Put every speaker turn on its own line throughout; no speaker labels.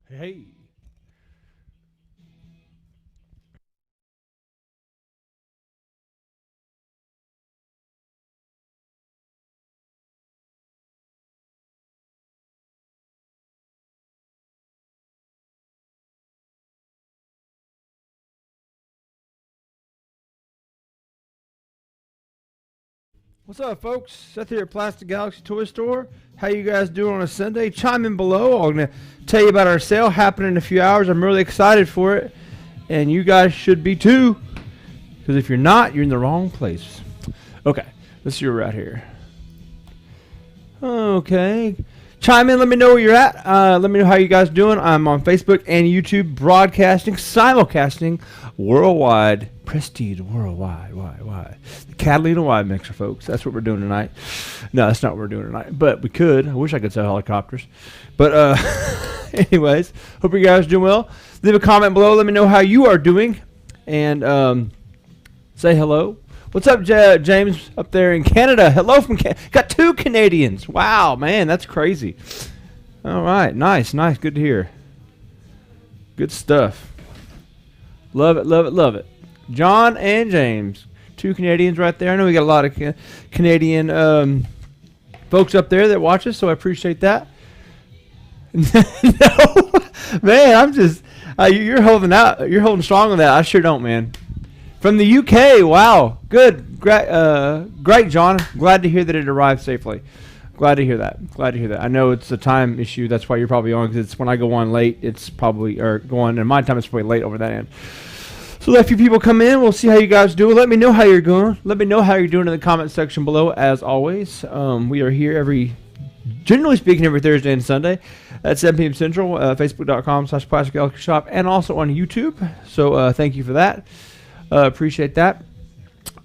Hey. What's up, folks? Seth here at Plastic Galaxy Toy Store. How you guys doing on a Sunday? Chime in below. I'm going to tell you about our sale happening in a few hours. I'm really excited for it. And you guys should be too. Because if you're not, you're in the wrong place. Okay, let's see where we're at here. Okay. Chime in, let me know where you're at. Let me know how you guys doing. I'm on Facebook and YouTube, broadcasting, simulcasting, worldwide, prestige worldwide, why? The Catalina Wide Mixer, folks. That's what we're doing tonight. No, that's not what we're doing tonight, but we could. I wish I could sell helicopters. But anyways, hope you guys are doing well. Leave a comment below. Let me know how you are doing. And say hello. What's up, James, up there in Canada? Hello from Canada. Got 2 Canadians. Wow, man, that's crazy. All right, nice. Good to hear. Good stuff. Love it. John and James, 2 Canadians right there. I know we got a lot of Canadian folks up there that watch us, so I appreciate that. No, man, I'm just you're holding out. You're holding strong on that. I sure don't, man. From the UK, wow, good, great, John. Glad to hear that it arrived safely. Glad to hear that. I know it's a time issue. That's why you're probably on, because it's when I go on late. It's probably go on, and my time is probably late over that end. So let a few people come in. We'll see how you guys do. Let me know how you're going. Let me know how you're doing in the comment section below. As always, we are here generally speaking, every Thursday and Sunday at 7 p.m. Central. Facebook.com/Plastic Galaxy Shop, and also on YouTube. So thank you for that. Appreciate that.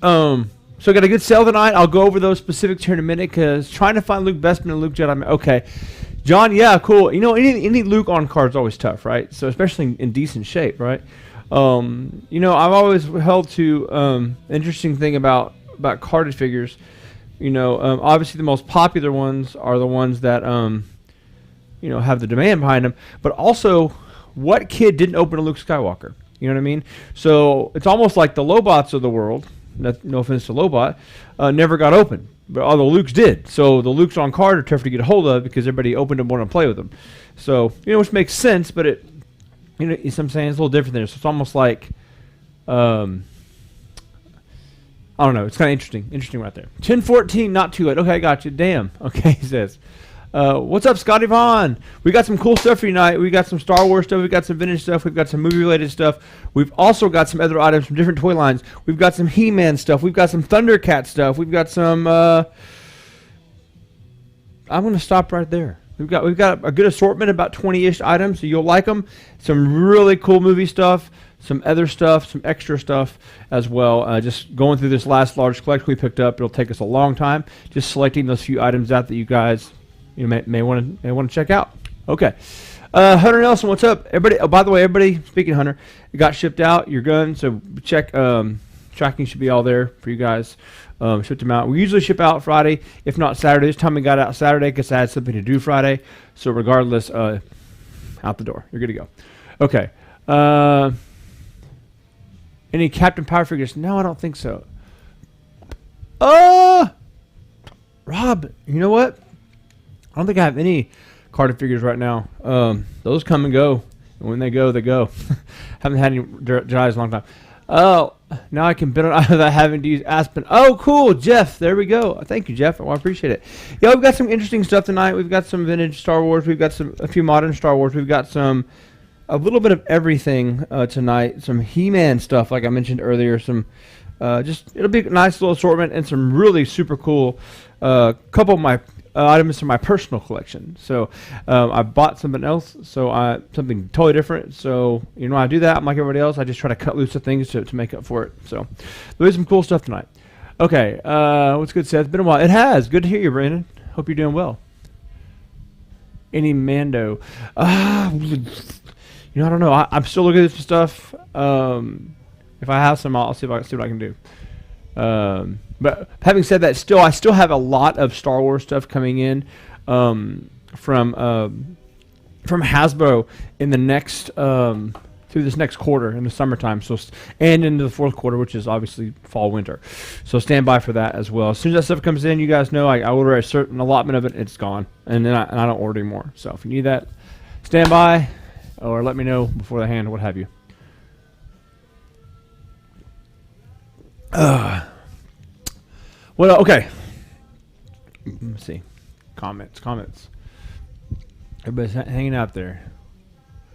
So I got a good sale tonight. I'll go over those specifics here in a minute, because trying to find Luke Bestman and Luke Jedi. Okay, John. Yeah, cool. You know, any Luke on card is always tough, right? So especially in decent shape, right? You know, I've always held to interesting thing about carded figures. You know, obviously the most popular ones are the ones that you know, have the demand behind them, but also what kid didn't open a Luke Skywalker? You know what I mean? So it's almost like the Lobots of the world, no offense to Lobot, never got open. But all the Lukes did. So the Lukes on card are tough to get a hold of, because everybody opened them, wanted to play with them. So, you know, which makes sense, but it, you know, I'm saying it's a little different there. So it's almost like, I don't know. It's kind of interesting right there. 1014, not too late. Okay, I got you. Damn. Okay, he says. What's up, Scotty Vaughn? We got some cool stuff for you tonight. We got some Star Wars stuff. We got some vintage stuff. We've got some movie-related stuff. We've also got some other items from different toy lines. We've got some He-Man stuff. We've got some Thundercat stuff. We've got some. I'm going to stop right there. We've got a good assortment, about 20-ish items, so you'll like them. Some really cool movie stuff. Some other stuff, some extra stuff as well. Just going through this last large collection we picked up. It'll take us a long time. Just selecting those few items out that you guys may want to check out. Okay, Hunter Nelson, what's up, everybody? Oh, by the way, everybody, speaking of Hunter, it got shipped out. Your gun, so check. Tracking should be all there for you guys. Shipped them out. We usually ship out Friday, if not Saturday. This time we got out Saturday because I had something to do Friday. So regardless, out the door. You're good to go. Okay. Any Captain Power figures? No, I don't think so. Rob, you know what? I don't think I have any carded figures right now. Those come and go. And when they go, they go. Haven't had any Jedi's in a long time. Oh, now I can bid on without having to use Aspen. Oh, cool, Jeff. There we go. Thank you, Jeff. Oh, I appreciate it. Yeah, we've got some interesting stuff tonight. We've got some vintage Star Wars. We've got a few modern Star Wars. We've got a little bit of everything tonight. Some He-Man stuff, like I mentioned earlier. Some it'll be a nice little assortment, and some really super cool couple of my items from my personal collection. So I bought something else, something totally different. So you know, I do that. I'm like everybody else. I just try to cut loose the things to make up for it. So there's some cool stuff tonight. Okay, what's good, Seth? It's been a while. It has. Good to hear you, Brandon. Hope you're doing well. Any Mando? You know, I don't know. I'm still looking at some stuff. If I have some, I'll see what I can do. But having said that, I still have a lot of Star Wars stuff coming in from from Hasbro in the next through this next quarter in the summertime. So and into the fourth quarter, which is obviously fall winter. So stand by for that as well. As soon as that stuff comes in, you guys know I order a certain allotment of it. It's gone, and then I don't order anymore. So if you need that, stand by or let me know before the hand, what have you. Well, okay. Let's see. Comments. Everybody's hanging out there.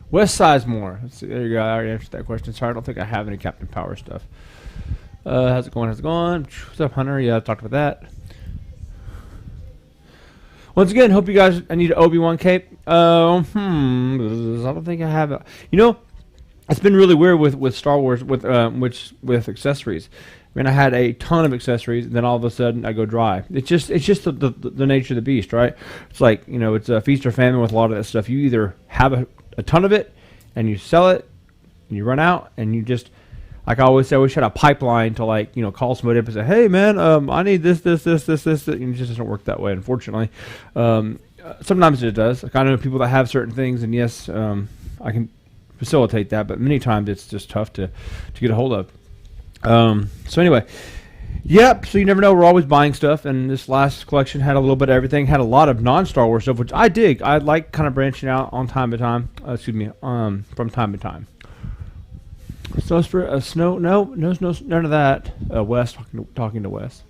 West Sizemore. Let's see. There you go. I already answered that question. Sorry, I don't think I have any Captain Power stuff. How's it going? What's up, Hunter? Yeah, I talked about that. Once again, hope you guys. I need an Obi-Wan cape. I don't think I have it. You know, it's been really weird with Star Wars with accessories. I mean, I had a ton of accessories, and then all of a sudden I go dry. It's just the nature of the beast, right? It's like, you know, it's a feast or famine with a lot of that stuff. You either have a ton of it, and you sell it, and you run out, and you just, like I always say, I wish I had a pipeline to, like, you know, call somebody up and say, hey, man, I need this. And it just doesn't work that way, unfortunately. Sometimes it does. Like, I know people that have certain things, and yes, I can facilitate that, but many times it's just tough to get a hold of. So anyway, yep. So you never know. We're always buying stuff, and this last collection had a little bit of everything. Had a lot of non-Star Wars stuff, which I dig. I like kind of branching out on time to time. From time to time. Snow, none of that. Wes talking to Wes.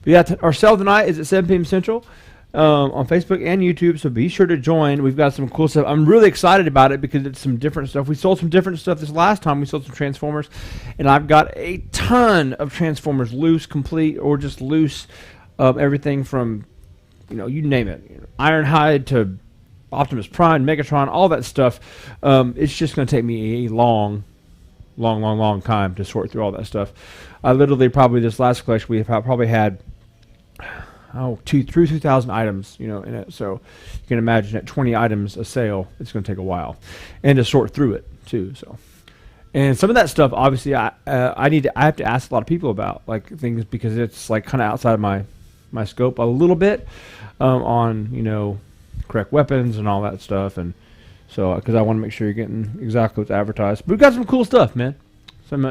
But yeah, our sale tonight is at 7 p.m. Central. On Facebook and YouTube, so be sure to join. We've got some cool stuff. I'm really excited about it because it's some different stuff. We sold some different stuff this last time. We sold some Transformers, and I've got a ton of Transformers, loose, complete, or just loose. Everything from, you know, you name it, Ironhide to Optimus Prime, Megatron, all that stuff. It's just going to take me a long time to sort through all that stuff. I literally probably this last collection we probably had 2,000 items, you know, in it. So you can imagine at 20 items a sale, it's going to take a while, and to sort through it too. So, and some of that stuff, obviously, I have to ask a lot of people about, like, things, because it's like kind of outside of my scope a little bit, on, you know, correct weapons and all that stuff, and so because I want to make sure you're getting exactly what's advertised. But we've got some cool stuff, man. Some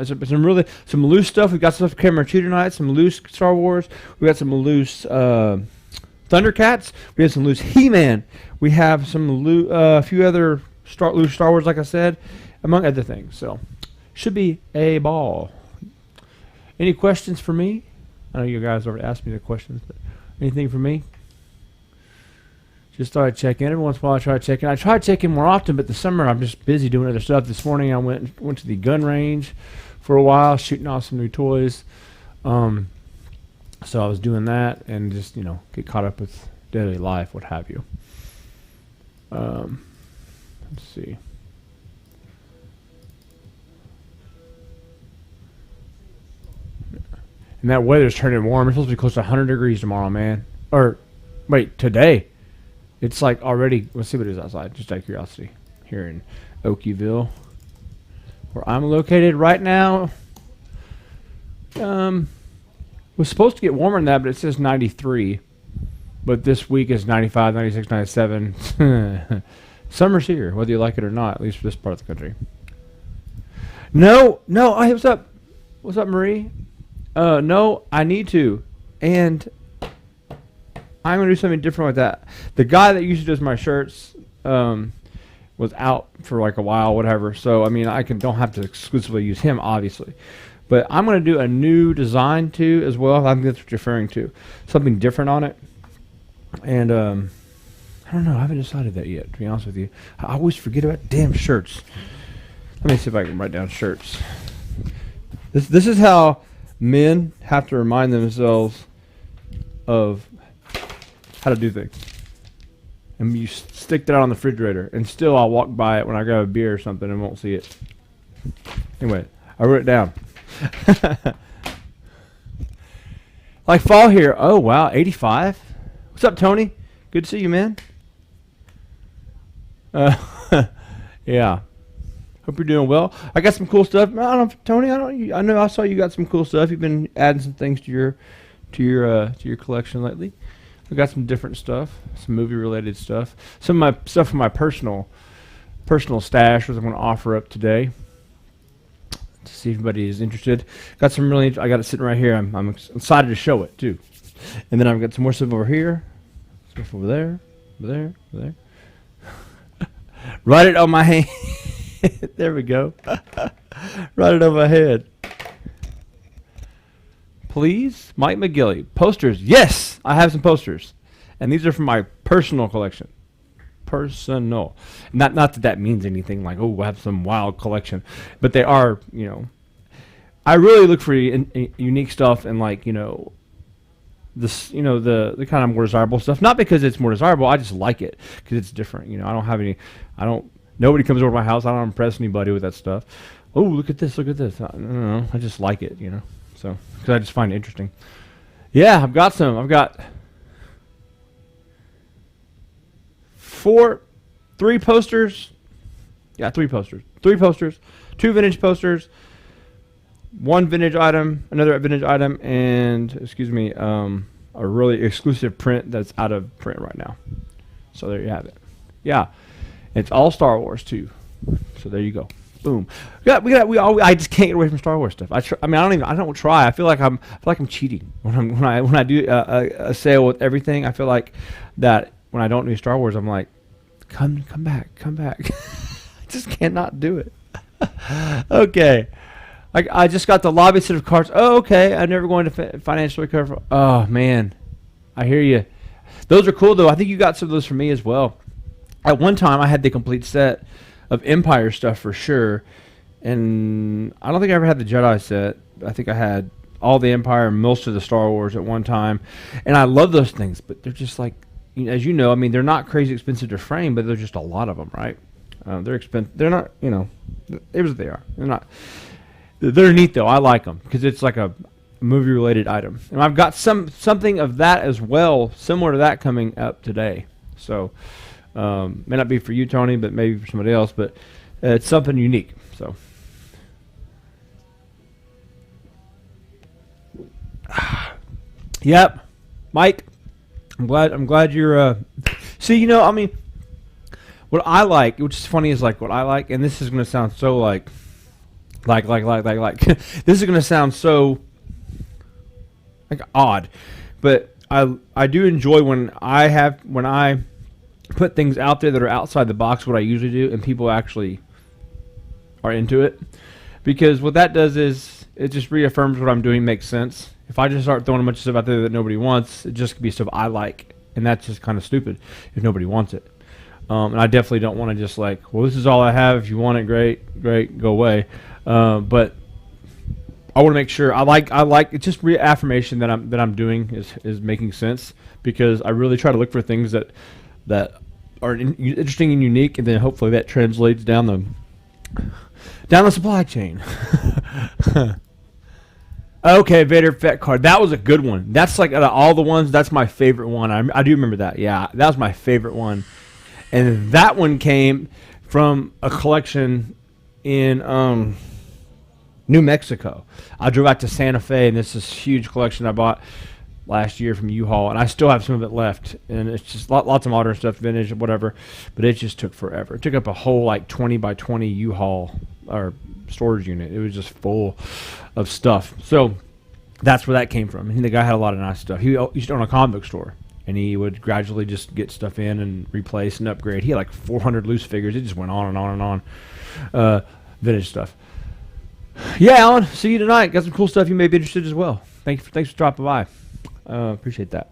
loose stuff. We've got stuff for Camera 2 tonight. Some loose Star Wars. We got some loose Thundercats. We have some loose He-Man. We have some a few other loose Star Wars, like I said, among other things. So should be a ball. Any questions for me? I know you guys already asked me the questions, but anything for me? Just thought I'd check in. Every once in a while I try to check in. I try to check in more often, but the summer I'm just busy doing other stuff. This morning I went to the gun range for a while, shooting off some new toys. So I was doing that and just, you know, get caught up with daily life, what have you. Let's see. And that weather's turning warm. It's supposed to be close to 100 degrees tomorrow, man. Or, wait, today. It's like already, let's see what it is outside, just out of curiosity. Here in Okieville, where I'm located right now. Was supposed to get warmer than that, but it says 93. But this week is 95, 96, 97. Summer's here, whether you like it or not, at least for this part of the country. No, hey, what's up? What's up, Marie? No, I need to. And I'm going to do something different with that. The guy that usually does my shirts was out for like a while, whatever. So, I mean, don't have to exclusively use him, obviously. But I'm going to do a new design, too, as well. I think that's what you're referring to. Something different on it. And, I don't know. I haven't decided that yet, to be honest with you. I always forget about damn shirts. Let me see if I can write down shirts. This is how men have to remind themselves of how to do things. And you stick that on the refrigerator, and still I'll walk by it when I grab a beer or something and won't see it. Anyway, I wrote it down. Like fall here. Oh, wow, 85. What's up, Tony? Good to see you, man. Yeah. Hope you're doing well. I got some cool stuff. I don't know, Tony. I know I saw you got some cool stuff. You've been adding some things to your collection lately. I got some different stuff, some movie related stuff. Some of my stuff from my personal stash was I'm going to offer up today to see if anybody is interested. Got some really, I got it sitting right here. I'm excited to show it too. And then I've got some more stuff over here, stuff over there, over there, over there. Write it on my hand. There we go. Write it on my head. Please, Mike McGilly. Posters. Yes, I have some posters. And these are from my personal collection. Personal. Not that means anything like, oh, I have some wild collection. But they are, I really look for unique stuff and like, this, the kind of more desirable stuff. Not because it's more desirable, I just like it because it's different. Nobody comes over to my house. I don't impress anybody with that stuff. Oh, look at this, look at this. I don't know. I just like it, So, because I just find it interesting. Yeah, I've got some. I've got three posters. Yeah, three posters. 2 vintage posters. 1 vintage item, another vintage item, and, a really exclusive print that's out of print right now. So there you have it. Yeah, it's all Star Wars too. So there you go. Boom. I just can't get away from Star Wars stuff. I don't try. I feel like I'm cheating when I do a sale with everything. I feel like that when I don't do Star Wars, I'm like, come back. I just cannot do it. Okay. I just got the lobby set of cards. Oh, okay. I'm never going to financially recover. Oh man, I hear you. Those are cool though. I think you got some of those for me as well. At one time, I had the complete set of Empire stuff for sure, and I don't think I ever had the Jedi set. I think I had all the Empire and most of the Star Wars at one time, and I love those things, but they're just like, as you know, they're not crazy expensive to frame, but there's just a lot of them, right? They're expensive. They're not, it was what they are. They're not. They're neat though. I like them because it's like a movie-related item, and I've got something of that as well, similar to that coming up today. So. May not be for you, Tony, but maybe for somebody else, but it's something unique. So, yep, Mike, I'm glad you're. See, what I like, which is funny, is like what I like, and this is going to sound so like, this is going to sound so like odd, but I do enjoy when I put things out there that are outside the box, what I usually do, and people actually are into it. Because what that does is it just reaffirms what I'm doing makes sense. If I just start throwing a bunch of stuff out there that nobody wants, it just could be stuff I like, and that's just kind of stupid if nobody wants it. And I definitely don't want to just like, well, this is all I have. If you want it, great, go away. But I want to make sure I like it's just reaffirmation that I'm doing is making sense, because I really try to look for things that are interesting and unique, and then hopefully that translates down the supply chain. Okay, Vader Fett card. That was a good one. That's like out of all the ones, that's my favorite one. I do remember that. Yeah, that was my favorite one. And that one came from a collection in New Mexico. I drove out to Santa Fe, and this is a huge collection I bought last year from U-Haul, and I still have some of it left, and it's just lots of modern stuff, vintage, whatever, but it just took forever. It took up a whole like 20 by 20 U-Haul or storage unit. It was just full of stuff. So that's where that came from. And the guy had a lot of nice stuff. He used to own a comic book store, and he would gradually just get stuff in and replace and upgrade. He had like 400 loose figures. It just went on and on and on. Vintage stuff. Yeah, Alan, see you tonight. Got some cool stuff you may be interested in as well. Thanks for dropping by. Appreciate that.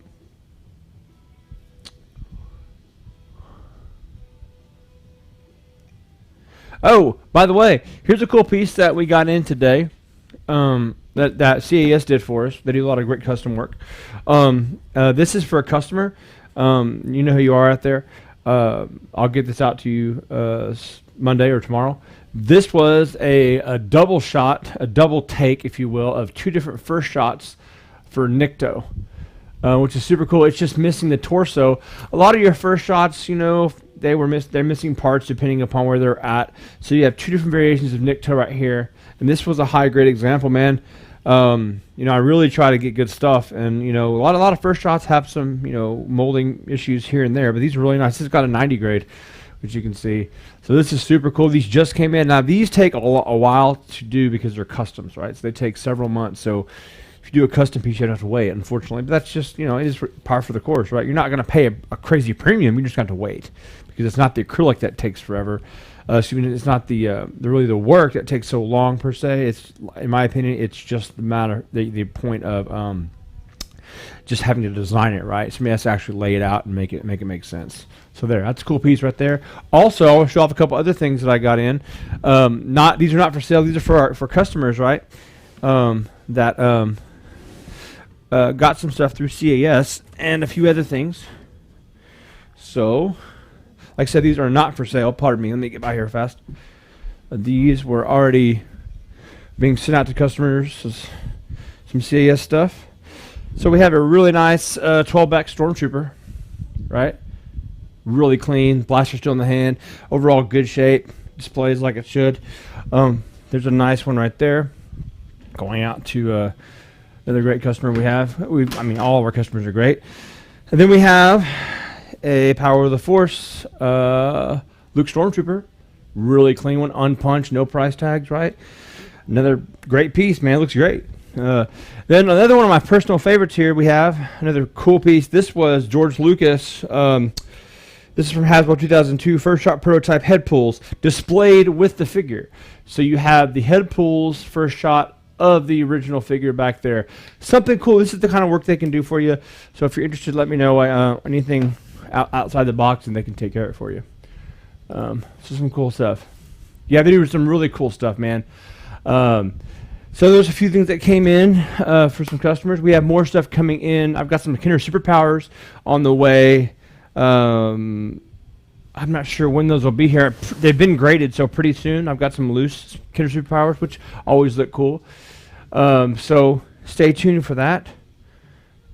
Oh, by the way, here's a cool piece that we got in today that CAS did for us. They do a lot of great custom work. This is for a customer. You know who you are out there. I'll get this out to you Monday or tomorrow. This was a double shot, a double take, if you will, of 2 different first shots for Nikto, which is super cool. It's just missing the torso. A lot of your first shots, they're missing parts depending upon where they're at. So you have 2 different variations of Nikto right here, and this was a high grade example, man. I really try to get good stuff, and a lot of first shots have some molding issues here and there, but these are really nice. This has got a 90 grade, which you can see. So this is super cool. These just came in. Now these take a while to do because they're customs, right? So they take several months. So if you do a custom piece, you have to wait, unfortunately. But that's just, it is par for the course, right? You're not going to pay a crazy premium. You just got to wait because it's not the acrylic that takes forever. It's not the really the work that takes so long per se. It's, in my opinion, it's just the point of just having to design it right. Somebody has to actually lay it out and make it make sense. So that's a cool piece right there. Also, I'll show off a couple other things that I got in. These are not for sale. These are for customers, right? That got some stuff through CAS and a few other things. So, like I said, these are not for sale. Pardon me. Let me get by here fast. These were already being sent out to customers. Some CAS stuff. So we have a really nice 12-back Stormtrooper, right? Really clean. Blaster still in the hand. Overall good shape. Displays like it should. There's a nice one right there. Going out to another great customer we have. All of our customers are great. And then we have a Power of the Force Luke Stormtrooper. Really clean one. Unpunched. No price tags, right? Another great piece, man. It looks great. Then another one of my personal favorites here, we have another cool piece. This was George Lucas. This is from Hasbro 2002, first shot prototype head pulls displayed with the figure. So you have the head pulls first shot of the original figure back there. Something cool. This is the kind of work they can do for you. So if you're interested, let me know anything outside the box, and they can take care of it for you. So some cool stuff. Yeah, they do some really cool stuff, man. So there's a few things that came in for some customers. We have more stuff coming in. I've got some Kenner Superpowers on the way. I'm not sure when those will be here. They've been graded, so pretty soon. I've got some loose Kenner Superpowers, which always look cool. So stay tuned for that.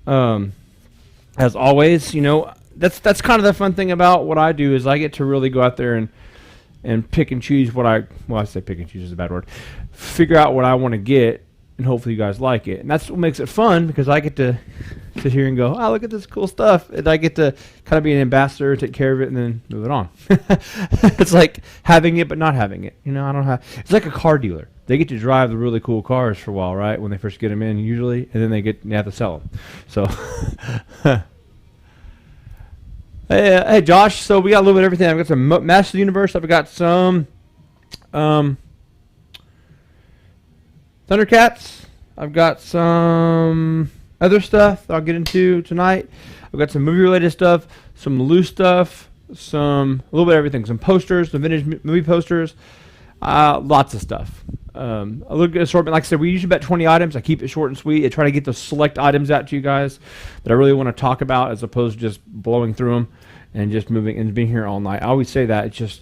As always, that's kind of the fun thing about what I do is I get to really go out there and pick and choose I say pick and choose is a bad word. Figure out what I want to get, and hopefully you guys like it. And that's what makes it fun, because I get to sit here and go, look at this cool stuff. And I get to kind of be an ambassador, take care of it, and then move it on. It's like having it but not having it. It's like a car dealer. They get to drive the really cool cars for a while, right? When they first get them in, usually, and then they have to sell them. So, hey, Josh. So we got a little bit of everything. I've got some Masters of the Universe. I've got some Thundercats. I've got some other stuff that I'll get into tonight. I've got some movie-related stuff, some loose stuff, a little bit of everything. Some posters, some vintage movie posters, lots of stuff. A little good assortment. Like I said, we usually about 20 items. I keep it short and sweet. I try to get those select items out to you guys that I really want to talk about, as opposed to just blowing through them and just moving and being here all night. I always say that. It's just,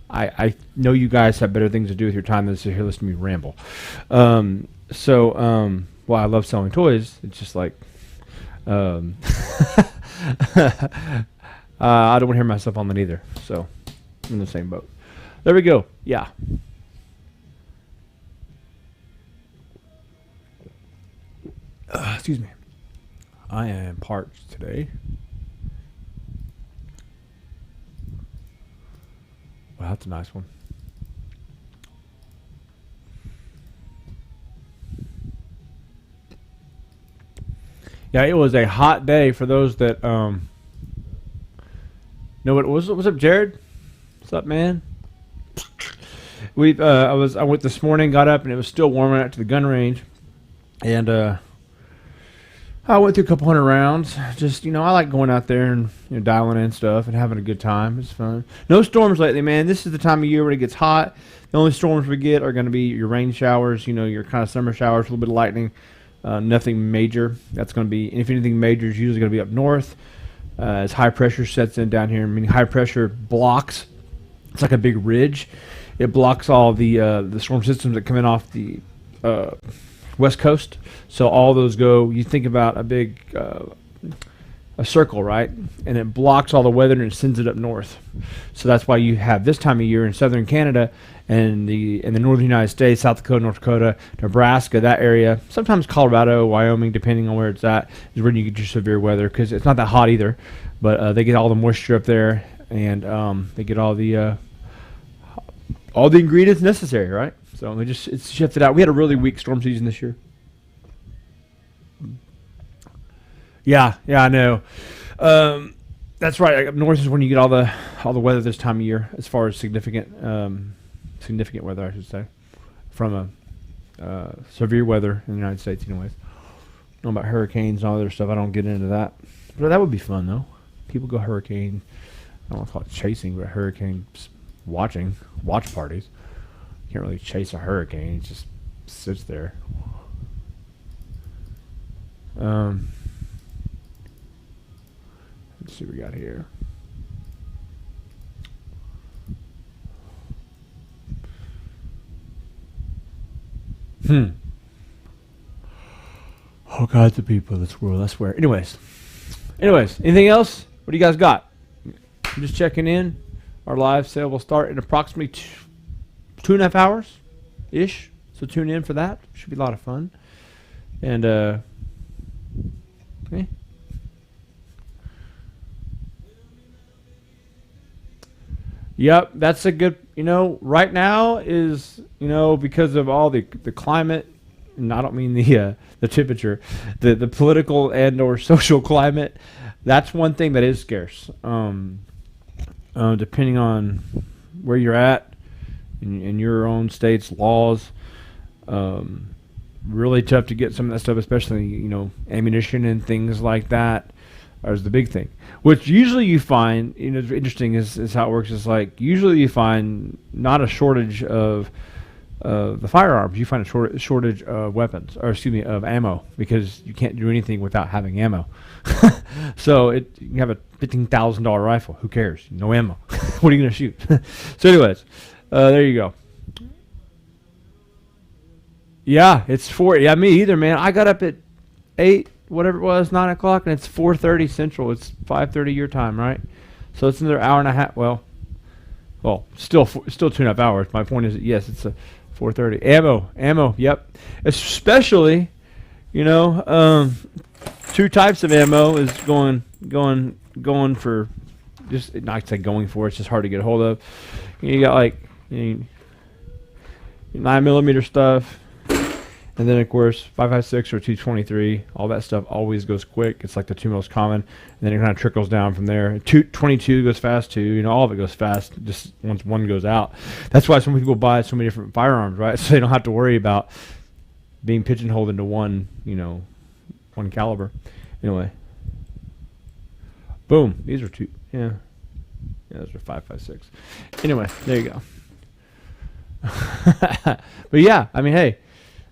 I know you guys have better things to do with your time than to sit here listening to me ramble. Well, I love selling toys. It's just like, I don't want to hear myself on that either. So I'm in the same boat. There we go. Yeah. Excuse me. I am parched today. Wow, that's a nice one. Yeah, it was a hot day for those that know what was. What's up, Jared? What's up, man? I went this morning, got up, and it was still warm out to the gun range, and I went through a couple hundred rounds. Just, I like going out there and dialing in stuff and having a good time. It's fun. No storms lately, man. This is the time of year when it gets hot. The only storms we get are going to be your rain showers, your kind of summer showers, a little bit of lightning. Nothing major. That's going to be, if anything major, is usually going to be up north. As high pressure sets in down here, meaning high pressure blocks. It's like a big ridge. It blocks all the storm systems that come in off the west coast. So all those go. You think about a big a circle, right? And it blocks all the weather and it sends it up north. So that's why you have this time of year in southern Canada and the northern United States, South Dakota, North Dakota, Nebraska, that area, sometimes Colorado, Wyoming, depending on where it's at, is where you get your severe weather because it's not that hot either. But they get all the moisture up there, and they get all the ingredients necessary, right? So it's shifted out. We had a really weak storm season this year. Yeah, I know. That's right. Up north is when you get all the weather this time of year, as far as significant weather, I should say, from a severe weather in the United States, anyways. I don't know about hurricanes and all other stuff. I don't get into that, but that would be fun though. People go hurricane. I don't want to call it chasing, but hurricane watch parties. You can't really chase a hurricane; it just sits there. Let's see what we got here. All kinds of people in this world, I swear. Anyways, anything else? What do you guys got? I'm just checking in. Our live sale will start in approximately 2.5 hours ish. So tune in for that. Should be a lot of fun. And okay. Yep, that's a good, right now is, because of all the climate, and I don't mean the temperature, the political and or social climate, that's one thing that is scarce. Depending on where you're at in your own state's laws, really tough to get some of that stuff, especially, ammunition and things like that. Is the big thing, which usually you find, it's interesting is how it works. Is like usually you find not a shortage of the firearms, you find a shortage of weapons, or excuse me, of ammo, because you can't do anything without having ammo. So you have a $15,000 rifle. Who cares? No ammo. What are you gonna shoot? So, anyways, there you go. Yeah, it's 4. Yeah, me either, man. I got up at 8. Whatever it was, 9 o'clock, and it's 4:30 Central. It's 5:30 your time, right? So it's another hour and a half. Well, still 2.5 hours. My point is that yes, it's a 4:30. Ammo. Yep. Especially, two types of ammo is going for, just not say going for. It's just hard to get a hold of. You got like 9mm stuff. And then, of course, 5.56 or 223, all that stuff always goes quick. It's like the two most common. And then it kind of trickles down from there. 22 goes fast, too. All of it goes fast just once one goes out. That's why so many people buy so many different firearms, right? So they don't have to worry about being pigeonholed into one caliber. Anyway. Boom. These are two. Yeah. Yeah, those are 5.56. Anyway, there you go. But yeah, I mean, hey.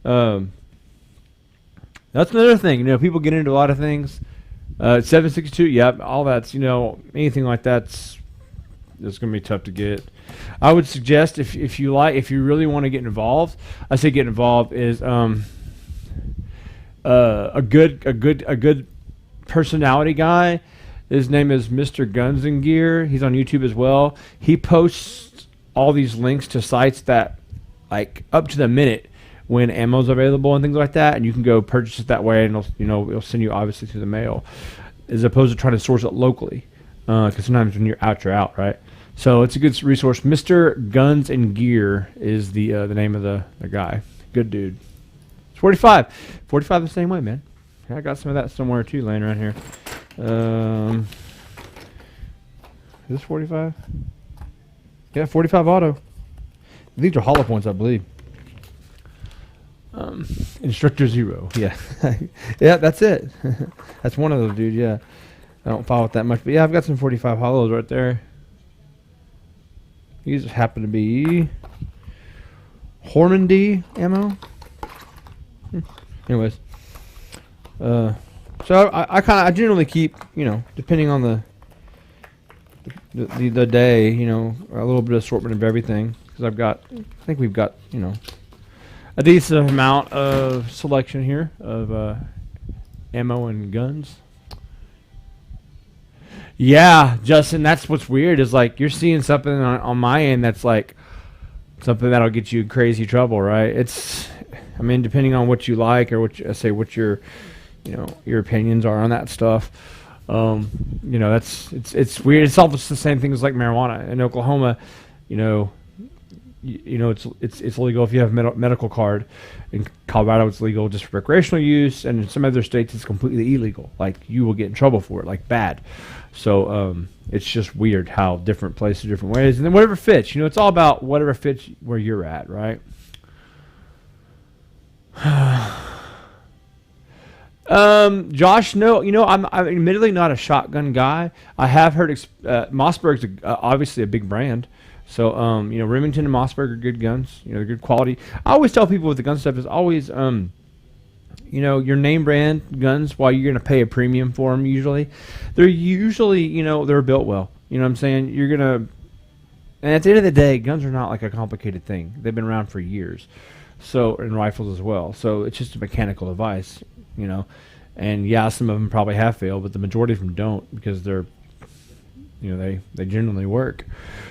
That's another thing. People get into a lot of things. 7.62, yep, all that's, anything like that's going to be tough to get. I would suggest if you really want to get involved, I say get involved is a good personality guy. His name is Mr. Guns and Gear. He's on YouTube as well. He posts all these links to sites that like up to the minute when ammo's available and things like that, and you can go purchase it that way, and it'll send you obviously through the mail, as opposed to trying to source it locally, because sometimes when you're out, right? So it's a good resource. Mr. Guns and Gear is the name of the guy. Good dude. It's 45 the same way, man. I got some of that somewhere too, laying around here. Is this 45? Yeah, 45 auto. These are hollow points, I believe. Instructor 0, yeah. Yeah, that's it. That's one of those, dude, yeah. I don't follow it that much, but yeah, I've got some 45 hollows right there. These happen to be Hornady ammo. Anyways, so I generally keep, depending on the day, a little bit of assortment of everything, because I think we've got, a decent amount of selection here of ammo and guns. Yeah, Justin, that's what's weird is like you're seeing something on my end that's like something that'll get you in crazy trouble, right? I mean, depending on what you like or what your, your opinions are on that stuff. It's weird. It's almost the same thing as like marijuana in Oklahoma. You know, it's illegal if you have a medical card. In Colorado, it's legal just for recreational use, and in some other states, it's completely illegal. Like you will get in trouble for it, like bad. So it's just weird how different places, different ways, and then whatever fits. It's all about whatever fits where you're at, right? Josh, no, I'm admittedly not a shotgun guy. I have heard Mossberg's obviously a big brand. So, Remington and Mossberg are good guns. They're good quality. I always tell people with the gun stuff is always, your name brand guns, while you're going to pay a premium for them usually, they're usually, they're built well. You know what I'm saying? And at the end of the day, guns are not like a complicated thing. They've been around for years. So, and rifles as well. So it's just a mechanical device, And yeah, some of them probably have failed, but the majority of them don't because they're, they generally work.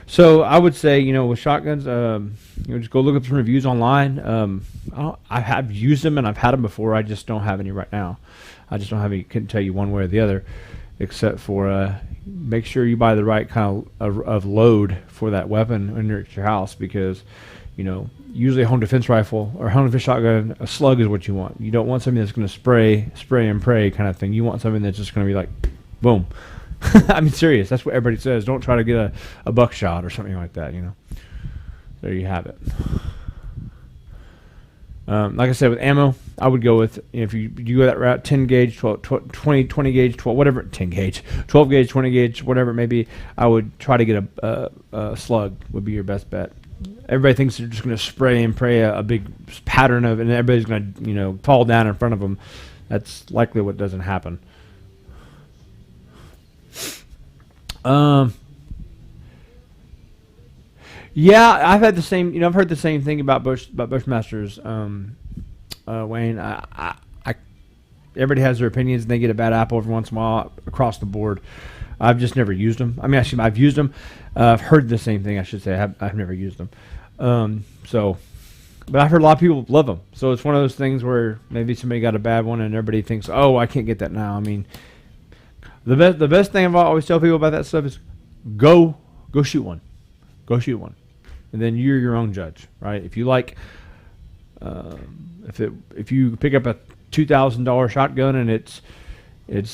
So I would say, with shotguns, just go look up some reviews online. I have used them and I've had them before. I just don't have any right now. I just don't have any. Couldn't tell you one way or the other, except for make sure you buy the right kind of load for that weapon when you're at your house because, usually a home defense rifle or home defense shotgun, a slug is what you want. You don't want something that's going to spray and pray kind of thing. You want something that's just going to be like, boom. I mean, serious. That's what everybody says. Don't try to get a buckshot or something like that, There you have it. Like I said, with ammo, I would go with, if you go that route, 10 gauge, 20 gauge, 12, whatever, 10 gauge, 12 gauge, 20 gauge, whatever it may be, I would try to get a slug would be your best bet. Everybody thinks they're just going to spray and pray a big pattern of, and everybody's going to, fall down in front of them. That's likely what doesn't happen. Yeah, I've had the same. I've heard the same thing about Bushmasters. Wayne, everybody has their opinions, and they get a bad apple every once in a while across the board. I've just never used them. I mean, actually, I've used them. I've heard the same thing. I should say I've never used them. But I've heard a lot of people love them. So it's one of those things where maybe somebody got a bad one, and everybody thinks, "Oh, I can't get that now." I mean. The best thing I always tell people about that stuff is go shoot one. Go shoot one. And then you're your own judge, right? If you like, if you pick up a $2,000 shotgun and it's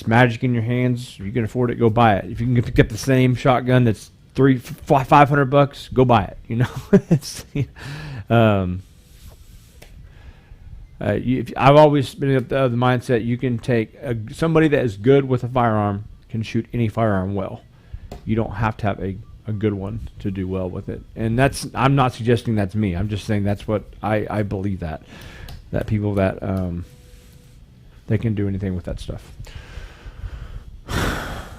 magic in your hands, you can afford it, go buy it. If you can pick up the same shotgun that's $500, go buy it. I've always been of the mindset you can take somebody that is good with a firearm can shoot any firearm well. You don't have to have a good one to do well with it. And I'm not suggesting that's me. I'm just saying that's what I believe that people that they can do anything with that stuff.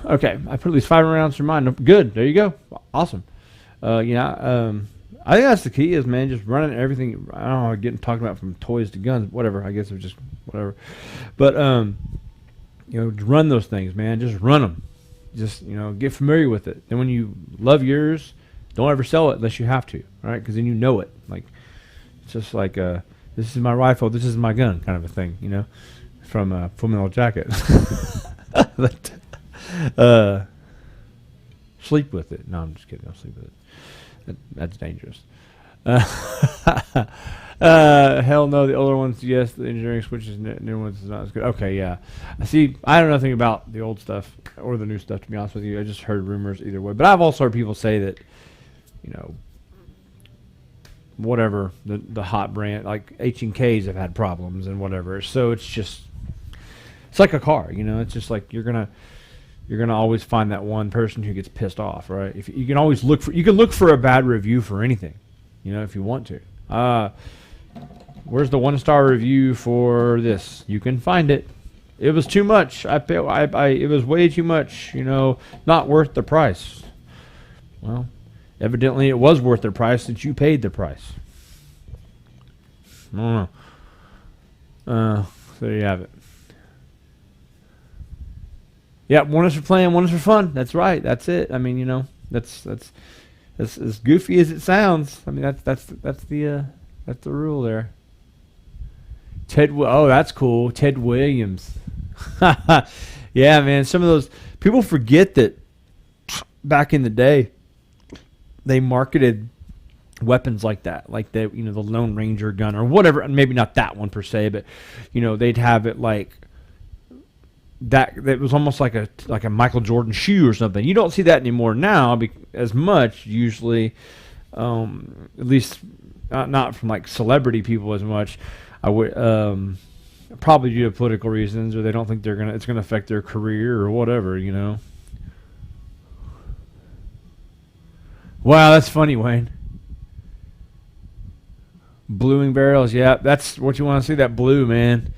Okay, I put at least 5 rounds for mine. Good, there you go. Awesome. I think that's the key is, man, just running everything. I don't know, talking about from toys to guns, whatever. I guess it's just whatever. But, run those things, man. Just run them. Just, get familiar with it. Then when you love yours, don't ever sell it unless you have to, right? Because then you know it. Like, it's just like, this is my rifle, this is my gun kind of a thing, from Full Metal Jacket. But, sleep with it. No, I'm just kidding. Don't sleep with it. That's dangerous. Hell no, the older ones, yes. The engineering switches, new ones is not as good. Okay, yeah. I don't know nothing about the old stuff or the new stuff, to be honest with you. I just heard rumors either way. But I've also heard people say that, whatever, the hot brand, like H&Ks have had problems and whatever. So it's like a car, It's just like you're gonna always find that one person who gets pissed off, right? If you can always look for a bad review for anything, if you want to. Where's the 1-star review for this? You can find it. It was too much. It was way too much. Not worth the price. Well, evidently it was worth the price since you paid the price. I don't know. There you have it. Yeah, one is for playing, one is for fun. That's right. That's it. I mean, that's as goofy as it sounds. I mean, that's the rule there. Oh, that's cool. Ted Williams. Yeah, man. Some of those people forget that back in the day, they marketed weapons like that, like the Lone Ranger gun or whatever. Maybe not that one per se, but they'd have it like that. That was almost like a Michael Jordan shoe or something. You don't see that anymore now as much. Usually, at least not from like celebrity people as much. I would probably due to political reasons, or they don't think it's gonna affect their career or whatever. Wow, that's funny, Wayne. Bluing barrels, yeah, that's what you want to see. That blue, man,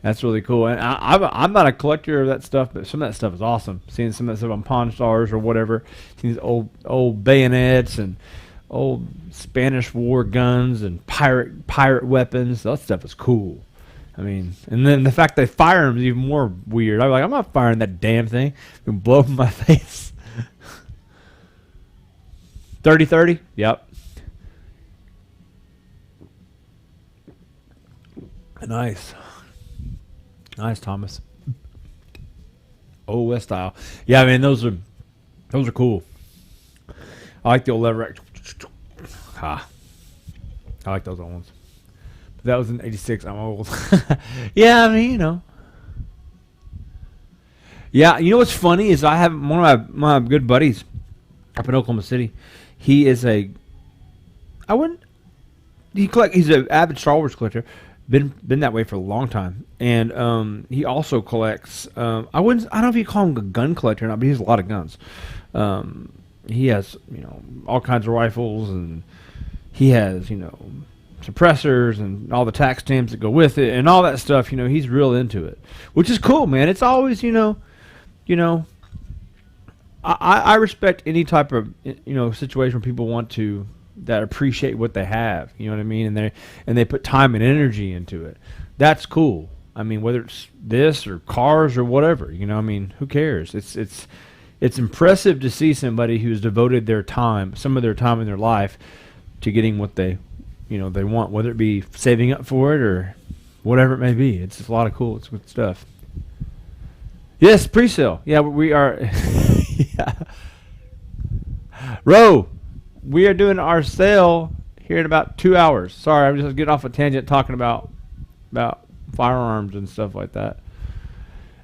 that's really cool. And I'm not a collector of that stuff, but some of that stuff is awesome. Seeing some of that stuff on Pawn Stars or whatever, seeing these old bayonets and old Spanish war guns and pirate weapons. That stuff is cool. I mean, and then the fact they fire them is even more weird. I'm like, I'm not firing that damn thing. It can blow up in my face. 30-30? Yep. Nice. Nice, Thomas. Old West style. Yeah, I mean, those are cool. I like the old lever. I like those old ones. But that was in '86. I'm old. Yeah, I mean, Yeah, you know what's funny is I have one of my good buddies up in Oklahoma City. He is he's an avid Star Wars collector. Been that way for a long time, and he also collects. I don't know if you call him a gun collector or not, but he has a lot of guns. He has all kinds of rifles, and he has suppressors and all the tax stamps that go with it, and all that stuff. He's real into it, which is cool, man. It's always I respect any type of situation where people want to that appreciate what they have. You know what I mean? And they put time and energy into it. That's cool. I mean, whether it's this or cars or whatever, I mean, who cares? It's impressive to see somebody who's devoted some of their time in their life to getting what they want, whether it be saving up for it or whatever it may be. It's just a lot of cool. It's good stuff. Yes, pre-sale. Yeah, we are. Yeah. Ro, we are doing our sale here in about 2 hours. Sorry, I'm just getting off a tangent talking about firearms and stuff like that.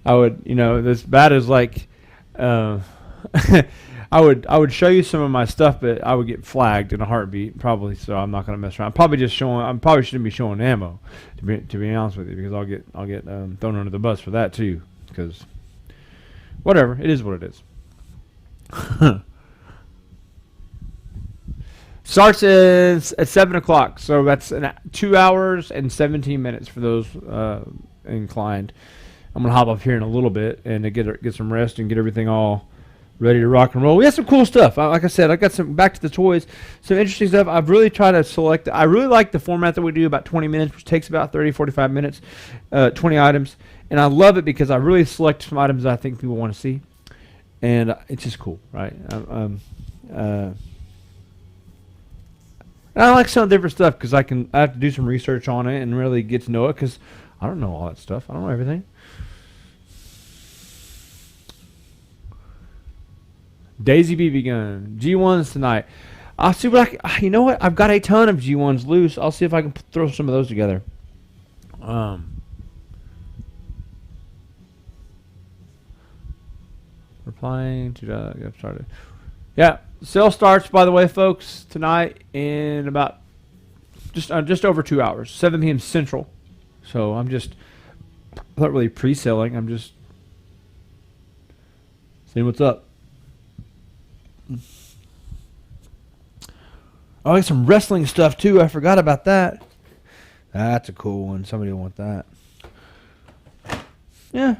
I would, as bad as like, I would show you some of my stuff, but I would get flagged in a heartbeat probably. So I'm not gonna mess around. I probably shouldn't be showing ammo, to be honest with you, because I'll get thrown under the bus for that too. Because whatever, it is what it is. Starts at 7 o'clock, so that's 2 hours and 17 minutes for those inclined. I'm gonna hop up here in a little bit and get some rest and get everything all ready to rock and roll. We have some cool stuff. Like I said, I got some back to the toys, some interesting stuff. I've really tried to select. I really like the format that we do, about 20 minutes, which takes about 30-45 minutes, 20 items, and I love it because I really select some items that I think people want to see, and it's just cool, right? And I like some different stuff because I have to do some research on it and really get to know it because I don't know all that stuff. I don't know everything. Daisy BB gun. G1s tonight. I'll see what you know what? I've got a ton of G1s loose. I'll see if I can throw some of those together. Replying to get started. Yeah. Sale starts, by the way, folks, tonight in about just over 2 hours, 7 p.m. Central. So I'm not really pre-selling. I'm just seeing what's up. I like some wrestling stuff too. I forgot about that. That's a cool one. Somebody will want that. Yeah.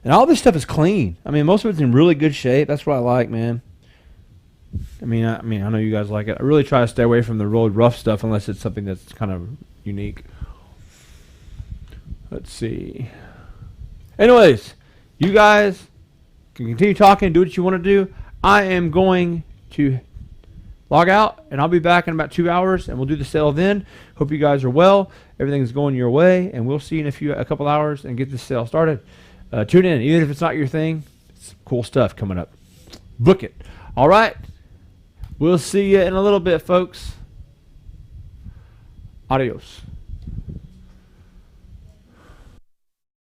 And all this stuff is clean. I mean, most of it's in really good shape. That's what I like, man. I know you guys like it. I really try to stay away from the really rough stuff unless it's something that's kind of unique. Let's see. Anyways, you guys can continue talking, do what you want to do. I am going to log out, and I'll be back in about 2 hours, and we'll do the sale then. Hope you guys are well. Everything's going your way, and we'll see you in a couple hours and get this sale started. Tune in, even if it's not your thing. It's cool stuff coming up. Book it. All right. We'll see you in a little bit, folks. Adios.